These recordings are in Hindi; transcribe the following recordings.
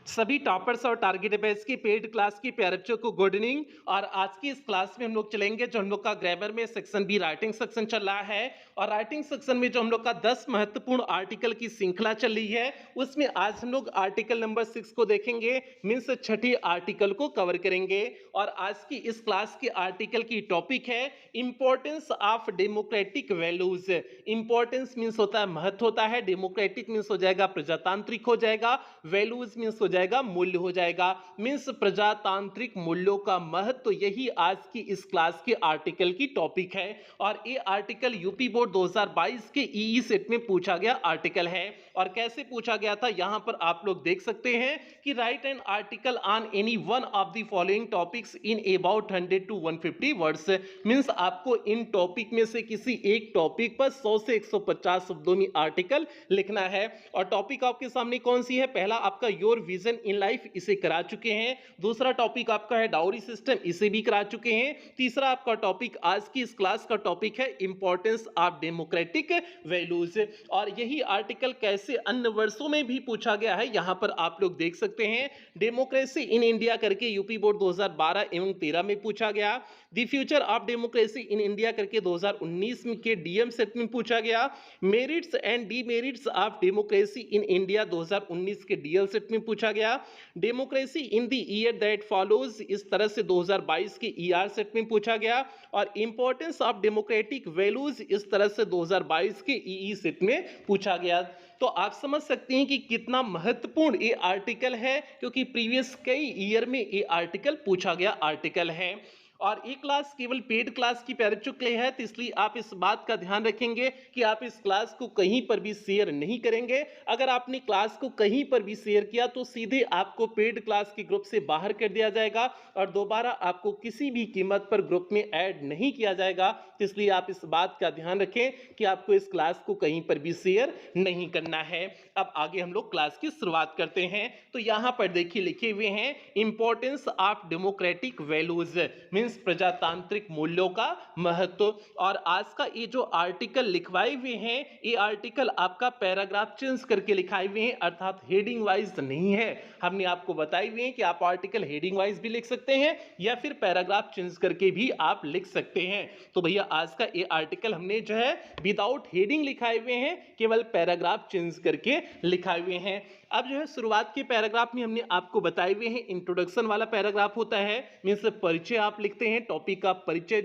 सभी टॉपर्स और टारगेट बैच की पेड क्लास की प्यारे बच्चों को गुड इवनिंग। और आज की इस क्लास में हम लोग चलेंगे जो हम लोग का ग्रामर में सेक्शन बी राइटिंग सेक्शन चल रहा है। और राइटिंग सेक्शन में जो हम लोग का 10 महत्वपूर्ण आर्टिकल की श्रृंखला चल रही है उसमें आज हम लोग आर्टिकल नंबर 6 को देखेंगे, मीन्स छठी आर्टिकल को कवर करेंगे। और आज की इस क्लास के आर्टिकल की टॉपिक है importance of democratic values. Importance means होता है महत्व होता है, डेमोक्रेटिक मीन्स हो जाएगा प्रजातांत्रिक हो जाएगा, वैल्यूज मीन्स हो जाएगा मूल्य हो जाएगा। मीन्स प्रजातांत्रिक मूल्यों का महत्व, तो यही आज की इस क्लास के आर्टिकल की टॉपिक है। और ये आर्टिकल यूपी बोर्ड 2022 के ईई सेट में पूछा गया आर्टिकल है। और कैसे पूछा गया था यहां पर आप लोग देख सकते हैं कि right an article on any one of the following topics in about 100 to 150 words. Means आपको इन टॉपिक में से किसी एक टॉपिक पर 100 से 150 शब्दों में आर्टिकल लिखना है। और टॉपिक आपके सामने कौन सी है? पहला आपका योर विजन इन लाइफ, इसे करा चुके हैं। दूसरा टॉपिक आपका है डाउरी सिस्टम, इसे भी करा चुके हैं। तीसरा आपका टॉपिक आज की इस क्लास का टॉपिक है इंपॉर्टेंस ऑफ डेमोक्रेटिक वैल्यूज। और यही आर्टिकल कैसे अन्य वर्षों में भी पूछा गया है यहां पर आप लोग देख सकते हैं। डेमोक्रेसी इन इंडिया करके यूपी बोर्ड 2012 एवं 13 में पूछा गया। The future of democracy in India करके 2019 के डीएम सेट में पूछा गया। Merits and demerits of democracy in India 2019 के डीएल सेट में पूछा गया। Democracy in the year that follows, इस तरह से 2022 के ईआर सेट में पूछा गया। और इंपॉर्टेंस ऑफ डेमोक्रेटिक वैल्यूज इस तरह से 2022 के ईई सेट में पूछा गया। तो आप समझ सकते हैं कि कितना महत्वपूर्ण ये आर्टिकल है, क्योंकि प्रीवियस कई ईयर में ये आर्टिकल पूछा गया आर्टिकल है। और ये क्लास केवल पेड क्लास की पैर चुके है, तो इसलिए आप इस बात का ध्यान रखेंगे कि आप इस क्लास को कहीं पर भी शेयर नहीं करेंगे। अगर आपने क्लास को कहीं पर भी शेयर किया तो सीधे आपको पेड क्लास के ग्रुप से बाहर कर दिया जाएगा और दोबारा आपको किसी भी कीमत पर ग्रुप में ऐड नहीं किया जाएगा। तो इसलिए आप इस बात का ध्यान रखें कि आपको इस क्लास को कहीं पर भी शेयर नहीं करना है। अब आगे हम लोग क्लास की शुरुआत करते हैं। तो यहां पर देखिए लिखे हुए हैं importance of democratic values, means प्रजातांत्रिक मूल्यों का महत्व। और आज का ये जो आर्टिकल लिखवाए हुए हैं, ये आर्टिकल आपका पैराग्राफ चेंज करके लिखाए हुए हैं, अर्थात हेडिंग वाइज नहीं है। हमने आपको बताए हुए हैं कि आप आर्टिकल हेडिंग वाइज भी लिख सकते हैं या फिर पैराग्राफ चेंज करके भी आप लिख सकते हैं। तो भैया आज का ये आर्टिकल हमने जो है विदाउट हेडिंग लिखाए हुए हैं, केवल पैराग्राफ चेंज करके लिखाए हुए हैं। अब जो है शुरुआत के पैराग्राफ में हमने आपको बताए हुए हैं, इंट्रोडक्शन वाला पैराग्राफ होता है, मीन्स परिचय आप लिखते हैं, टॉपिक का परिचय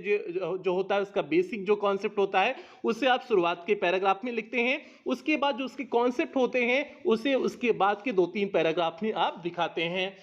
जो होता है उसका बेसिक जो कॉन्सेप्ट होता है उसे आप शुरुआत के पैराग्राफ में लिखते हैं। उसके बाद जो उसके कॉन्सेप्ट होते हैं उसे उसके बाद के 2-3 पैराग्राफ में आप दिखाते हैं।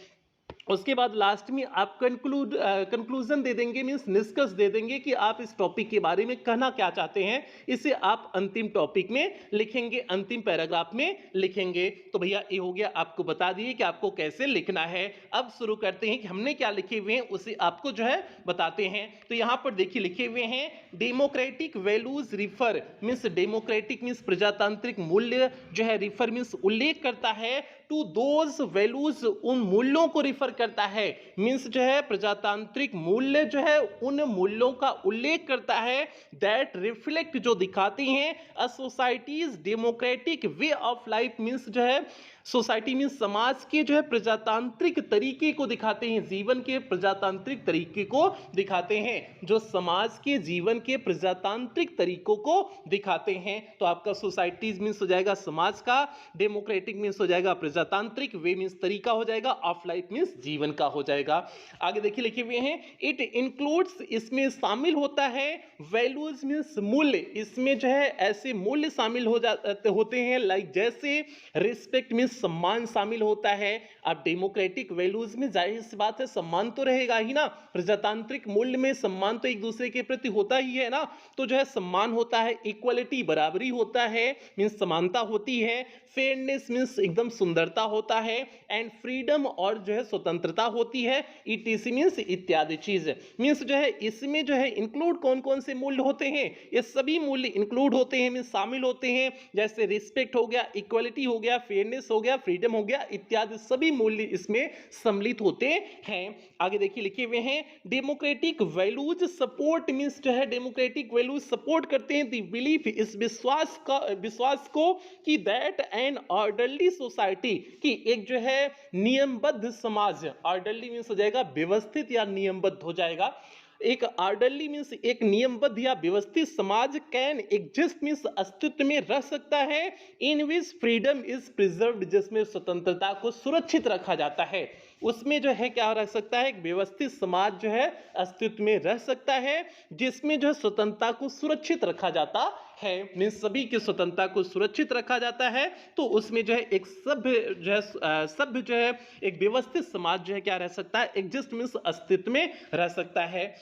उसके बाद लास्ट में आप कंक्लूजन दे देंगे, मींस निष्कर्ष दे देंगे कि आप इस टॉपिक के बारे में कहना क्या चाहते हैं। इसे आप अंतिम टॉपिक में लिखेंगे, अंतिम पैराग्राफ में लिखेंगे। तो भैया ये हो गया, आपको बता दिए कि आपको कैसे लिखना है। अब शुरू करते हैं कि हमने क्या लिखे हुए हैं उसे आपको जो है बताते हैं। तो यहां पर देखिए लिखे हुए हैं democratic values refer, means democratic means प्रजातांत्रिक मूल्य जो है, रिफर मींस उल्लेख करता है टू दोज वैल्यूज, उन मूल्यों को रिफर करता है। मींस जो है प्रजातांत्रिक मूल्य जो है उन मूल्यों का उल्लेख करता है दैट रिफ्लेक्ट, जो दिखाती हैं a societies democratic way of life, means जो है सोसाइटी मींस समाज के जो है प्रजातांत्रिक तरीके को दिखाते हैं, जीवन के प्रजातांत्रिक तरीके को दिखाते हैं, जो समाज के जीवन के प्रजातांत्रिक तरीकों को दिखाते हैं। तो आपका सोसाइटीज मींस हो जाएगा समाज का, डेमोक्रेटिक मींस हो जाएगा प्रजातांत्रिक, वे मींस तरीका हो जाएगा, ऑफ लाइफ मींस जीवन का हो जाएगा। आगे देखिए लिखे हुए हैं इट इंक्लूड्स, इसमें शामिल होता है, वैल्यूज मींस मूल्य, इसमें जो है ऐसे मूल्य शामिल हो जाते होते हैं लाइक जैसे रिस्पेक्ट मींस सम्मान शामिल होता है। अब डेमोक्रेटिक वैल्यूज में जाहिर सी बात है सम्मान तो रहेगा ही ना, प्रजातांत्रिक मूल्य में सम्मान तो एक दूसरे के प्रति होता ही है ना। तो जो है सम्मान होता है, इक्वलिटी बराबरी होता है मींस समानता होती है, फेयरनेस मींस एकदम सुंदरता होता है, एंड फ्रीडम और जो है स्वतंत्रता होती है, ईटीसी मींस इत्यादि चीज। मींस जो है इसमें जो है इंक्लूड कौन कौन से मूल्य होते हैं, ये सभी मूल्य इंक्लूड होते हैं मींस शामिल होते हैं, जैसे रिस्पेक्ट हो गया, इक्वलिटी हो गया, फेयरनेस हो गया, फ्रीडम हो गया, इत्यादि सभी मूल्य इसमें सम्मिलित होते हैं। आगे देखिए लिखे हुए हैं, डेमोक्रेटिक वैल्यूज सपोर्ट मींस जो है डेमोक्रेटिक वैल्यूज सपोर्ट करते हैं द बिलीफ, इस विश्वास को कि दैट एन ऑर्डरली सोसाइटी, कि एक जो है नियमबद्ध समाज, ऑर्डरली मींस हो जाएगा व्यवस्थित या नियमबद्ध हो जाएगा, एक ऑर्डरली मींस एक नियमबद्ध या व्यवस्थित समाज कैन एग्जिस्ट मींस अस्तित्व में रह सकता है, इन विच फ्रीडम इज प्रिजर्व्ड, जिसमें स्वतंत्रता को सुरक्षित रखा जाता है, उसमें जो है क्या रह सकता है, एक व्यवस्थित समाज जो है अस्तित्व में रह सकता है जिसमें जो है स्वतंत्रता को सुरक्षित रखा जाता है, मींस सभी की स्वतंत्रता को सुरक्षित रखा जाता है, तो उसमें जो है एक सभ्य जो है एक व्यवस्थित समाज जो है क्या रह सकता है, एग्जिस्ट मींस अस्तित्व में रह सकता है।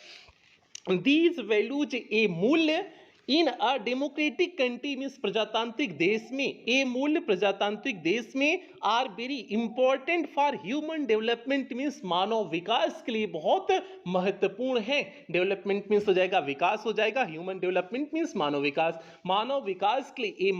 दीज वैल्यूज ए मूल्य in a democratic country means प्रजातांत्रिक देश में, ए मूल्य प्रजातांत्रिक देश में are very important for human development means मानव विकास के लिए बहुत महत्वपूर्ण है, डेवलपमेंट मींस हो जाएगा विकास हो जाएगा, ह्यूमन डेवलपमेंट मींस मानव विकास के लिए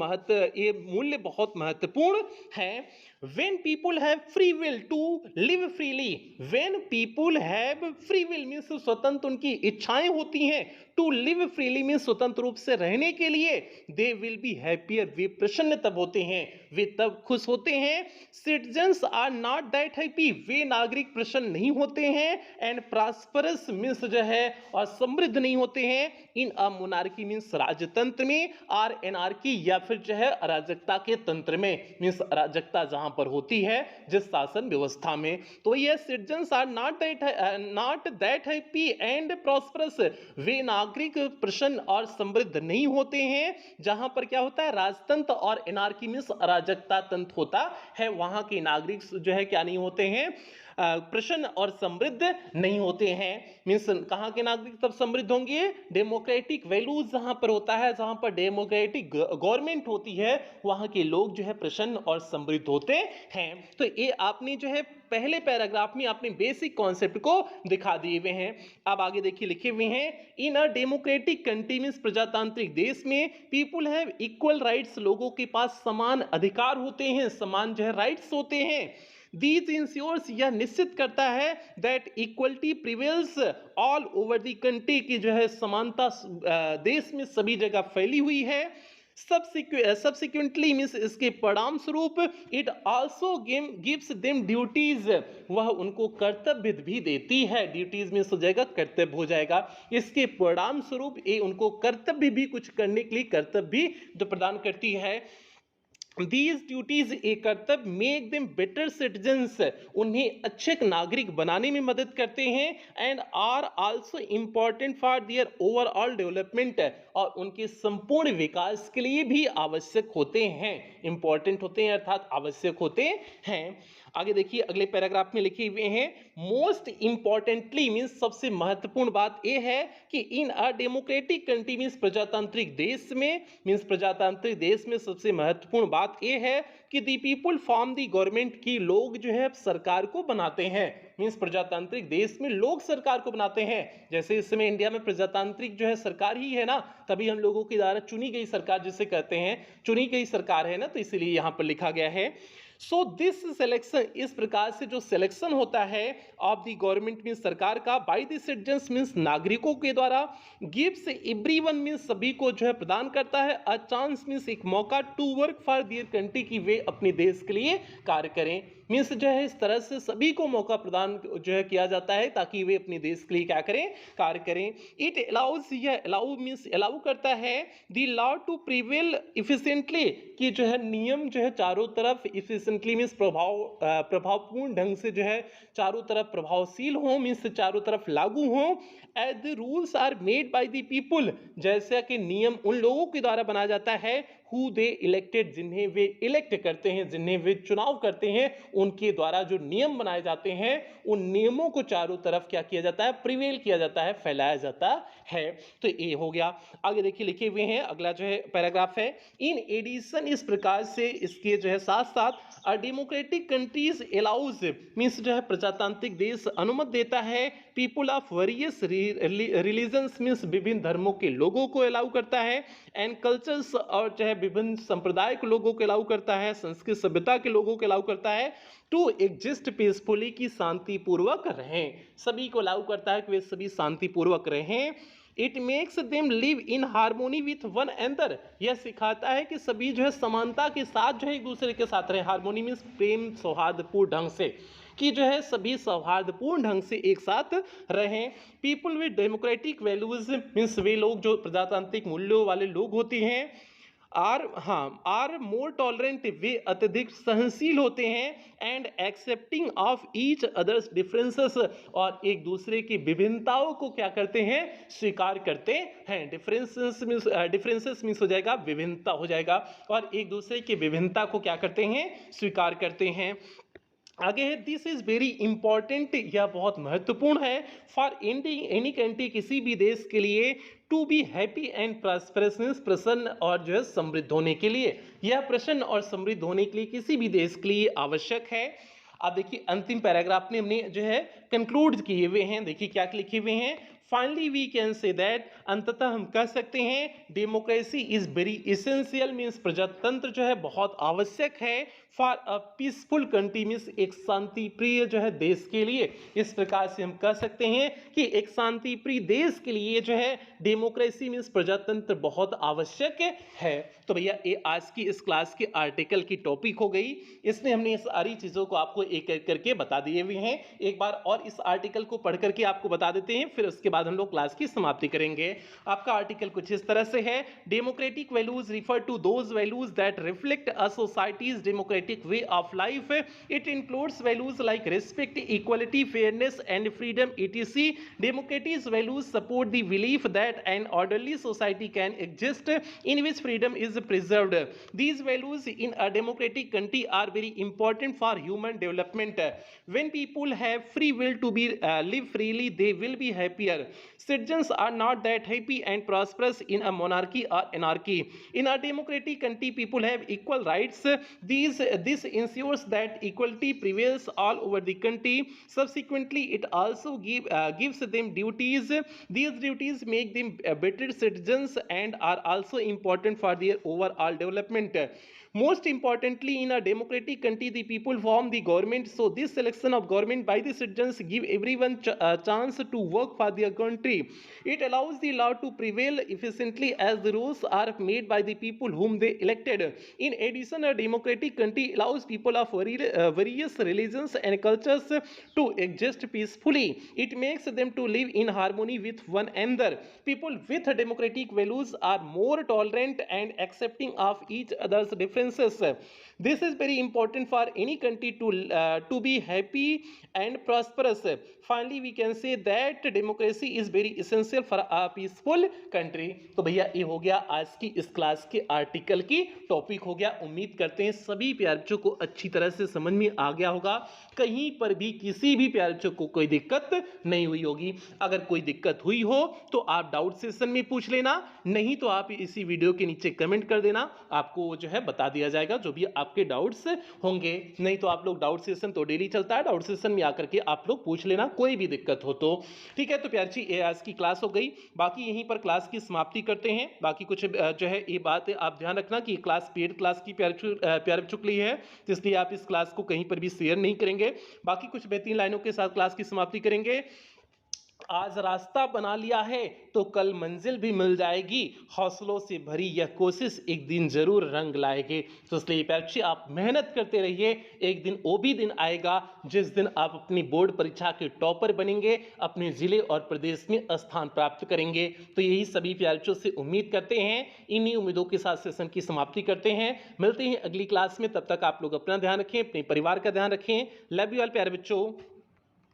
ये मूल्य बहुत महत्वपूर्ण है। When people have free will to live freely, when people have free will means स्वतंत्र उनकी इच्छाएं होती हैं, to live freely means स्वतंत्र रूप से रहने के लिए, they will be happier, वे प्रसन्न तब होते हैं, वे तब खुश होते हैं। Citizens are not that happy, वे नागरिक प्रसन्न नहीं होते हैं, and prosperous means जो है और समृद्ध नहीं होते हैं, in a monarchy means राजतंत्र में, और anarchy या फिर जो है अराजकता के तंत्र में means अराजकता जहां पर होती है जिस शासन व्यवस्था में, तो ये citizens are not that happy and prosperous, वे नागरिक प्रसन्न और समृद्ध नहीं होते हैं जहां पर क्या होता है राजतंत्र और एनार्की मींस अराजकता तंत्र होता है, वहां के नागरिक जो है क्या नहीं होते हैं, प्रसन्न और समृद्ध नहीं होते हैं। मींस कहां के नागरिक तब समृद्ध होंगे, डेमोक्रेटिक वैल्यूज जहां पर होता है, जहां पर डेमोक्रेटिक गवर्नमेंट होती है, वहां के लोग जो है प्रसन्न और समृद्ध होते हैं। तो ये आपने जो है पहले पैराग्राफ में आपने बेसिक कॉन्सेप्ट को दिखा दिए हुए हैं। अब आगे देखिए लिखे हुए हैं, इन अ डेमोक्रेटिक कंट्री मींस प्रजातांत्रिक देश में पीपुल हैव इक्वल राइट्स, लोगों के पास समान अधिकार होते हैं, समान जो है राइट्स होते हैं। दीज इंश्योर्स, यह निश्चित करता है that equality prevails all over the country, की जो है समानता देश में सभी जगह फैली हुई है। सबसिक्वेंटली मींस इसके परिणाम स्वरूप it also gives them duties, वह उनको कर्तव्य भी देती है, ड्यूटीज मींस हो जाएगा कर्तव्य हो जाएगा, इसके परिणाम स्वरूप ये उनको कर्तव्य भी कुछ करने के लिए कर्तव्य भी जो प्रदान करती है। These duties ए कर्तव्य मेक देम बेटर सिटीजन्स, उन्हें अच्छे नागरिक बनाने में मदद करते हैं, and are also important for their overall development, और उनके संपूर्ण विकास के लिए भी आवश्यक होते हैं, इंपॉर्टेंट होते हैं अर्थात आवश्यक होते हैं। आगे देखिए अगले पैराग्राफ में लिखे हुए हैं, मोस्ट इंपॉर्टेंटली मींस सबसे महत्वपूर्ण बात यह है कि इन अ डेमोक्रेटिक कंट्री मींस प्रजातांत्रिक देश में, मींस प्रजातांत्रिक देश में सबसे महत्वपूर्ण बात यह है कि दी पीपुल फॉर्म दी गवर्नमेंट, की लोग जो है सरकार को बनाते हैं, मींस प्रजातांत्रिक देश में लोग सरकार को बनाते हैं, जैसे इस समय इंडिया में प्रजातांत्रिक जो है सरकार ही है ना, तभी हम लोगों के द्वारा चुनी गई सरकार जिसे कहते हैं, चुनी गई सरकार है ना, तो इसलिए यहां पर लिखा गया है। सो दिस सिलेक्शन, इस प्रकार से जो सिलेक्शन होता है ऑफ द गवर्नमेंट मींस सरकार का, बाय द सिटीजन्स मींस नागरिकों के द्वारा, गिव्स एवरीवन मींस सभी को जो है प्रदान करता है, अ चांस मींस एक मौका, to work for their country, की वे अपने देश के लिए कार्य करें, मींस जो है इस तरह से सभी को मौका प्रदान जो है किया जाता है ताकि वे अपने देश के लिए क्या करें, कार्य करें। इट अलाउज, यह अलाउ मींस अलाउ करता है the law to prevail efficiently, कि जो है नियम जो है चारों तरफ, इफिशिएंटली मींस प्रभावपूर्ण ढंग से जो है चारों तरफ प्रभावशील हो, मींस चारों तरफ लागू हो, as the rules are made by the people, जैसा कि नियम उन लोगों के द्वारा बनाया जाता है, हु दे इलेक्टेड, जिन्हें वे इलेक्ट करते हैं, जिन्हें वे चुनाव करते हैं, उनके द्वारा जो नियम बनाए जाते हैं, उन नियमों को चारों तरफ क्या किया जाता है, प्रिवेल किया जाता है, फैलाया जाता है। तो ये हो गया। आगे देखिए लिखे हुए हैं, अगला जो है पैराग्राफ है, इन एडिशन, इस प्रकार से इसके जो है साथ साथ, a democratic countries allows means जो है प्रजातांत्रिक देश अनुमति देता है, people of various religions means विभिन्न धर्मों के लोगों को अलाउ करता है, एंड कल्चर्स, और जो है विभिन्न संप्रदाय के लोगों को अलाउ करता है, संस्कृत सभ्यता के लोगों को अलाउ करता है टू एग्जिस्ट पीसफुली, की शांतिपूर्वक रहें, सभी को अलाउ करता है कि वे सभी शांतिपूर्वक रहें। It makes them live in harmony with one another, यह सिखाता है कि सभी जो है समानता के साथ जो है एक दूसरे के साथ रहें। हार्मोनी मीन्स प्रेम सौहार्दपूर्ण ढंग से, कि जो है सभी सौहार्दपूर्ण ढंग से एक साथ रहें। People with democratic values means वे लोग जो प्रजातांत्रिक मूल्यों वाले लोग होते हैं, आर मोर टॉलरेंट, वे अत्यधिक सहनशील होते हैं, and accepting of each others differences, और एक दूसरे की विभिन्नताओं को क्या करते हैं, स्वीकार करते हैं। डिफरेंसेस मीन्स हो जाएगा विभिन्नता हो जाएगा, और एक दूसरे की विभिन्नता को क्या करते हैं, स्वीकार करते हैं। आगे है दिस इज वेरी इंपॉर्टेंट, यह बहुत महत्वपूर्ण है, फॉर एनी कंट्री, किसी भी देश के लिए, to be happy and prosperous means प्रसन्न और जो है समृद्ध होने के लिए, यह प्रसन्न और समृद्ध होने के लिए किसी भी देश के लिए आवश्यक है। अब देखिए अंतिम पैराग्राफ में हमने जो है कंक्लूड किए हुए हैं, देखिए क्या लिखे हुए हैं। Finally we can say that, अंततः हम कह सकते हैं, democracy is very essential means प्रजातंत्र जो है बहुत आवश्यक है, for a peaceful country means एक शांति प्रिय जो है देश के लिए। इस प्रकार से हम कह सकते हैं कि एक शांति प्रिय देश के लिए जो है डेमोक्रेसी मीन्स प्रजातंत्र बहुत आवश्यक है। तो भैया ये आज की इस क्लास के आर्टिकल की टॉपिक हो गई, इसमें हमने सारी चीज़ों को आपको एक एक करके बता दिए हुए हैं। एक बार और इस आर्टिकल को पढ़ करके आपको बता देते हैं, फिर उसके बाद हम लोग क्लास की समाप्ति करेंगे। आपका आर्टिकल कुछ इस तरह से है, democratic values refer to those values that reflect a societies democratic way of life. It includes values like respect, equality, fairness and freedom etc. Democratic values support the belief that an orderly society can exist in which freedom is preserved. These values in a democratic country are very important for human development. When people have free will to be live freely, they will be happier. Citizens are not that happy and prosperous in a monarchy or anarchy. In a democratic country, people have equal rights. This ensures that equality prevails all over the country. Subsequently, it also gives them duties. These duties make them better citizens and are also important for their overall development. Most importantly, in a democratic country, the people form the government. So this selection of government by the citizens give everyone a chance to work for their country. It allows the law to prevail efficiently as the rules are made by the people whom they elected. In addition, a democratic country allows people of various religions and cultures to exist peacefully. It makes them to live in harmony with one another. People with democratic values are more tolerant and accepting of each other's differences. This is very important for any country to be happy and prosperous. Finally, we can say that democracy is very essential for a peaceful country. तो भैया ये हो गया आज की इस क्लास के आर्टिकल की टॉपिक हो गया। उम्मीद करते हैं सभी प्यारे बच्चों को अच्छी तरह से समझ में आ गया होगा, कहीं पर भी किसी भी प्यारे बच्चों को कोई दिक्कत नहीं हुई होगी। अगर कोई दिक्कत हुई हो तो आप डाउट सेशन में पूछ लेना, नहीं तो आप इसी वीडियो के नीचे कमेंट कर देना, आपको जो है बता दिया जाएगा जो भी आपके डाउट्स होंगे। नहीं तो आप लोग डाउट सेशन तो डेली चलता है, डाउट सेशन में आकर के आप लोग पूछ लेना कोई भी दिक्कत हो तो। ठीक है, तो प्यार जी ये आज की क्लास हो गई, बाकी यहीं पर क्लास की समाप्ति करते हैं। बाकी कुछ जो है ये बात आप ध्यान रखना कि क्लास पेड क्लास की प्यारे बच्चों के लिए है, तो इसलिए आप इस क्लास को कहीं पर भी शेयर नहीं करेंगे। बाकी कुछ बेहतरीन लाइनों के साथ क्लास की समाप्ति करेंगे। आज रास्ता बना लिया है तो कल मंजिल भी मिल जाएगी, हौसलों से भरी यह कोशिश एक दिन जरूर रंग लाएगी। तो इसलिए प्यारे आप मेहनत करते रहिए, एक दिन वो भी दिन आएगा जिस दिन आप अपनी बोर्ड परीक्षा के टॉपर बनेंगे, अपने जिले और प्रदेश में स्थान प्राप्त करेंगे। तो यही सभी प्यारे से उम्मीद करते हैं, इन्हीं उम्मीदों के साथ सेशन की समाप्ति करते हैं। मिलते हैं अगली क्लास में, तब तक आप लोग अपना ध्यान रखें, अपने परिवार का ध्यान रखें। लव यू ऑल प्यारे बच्चों।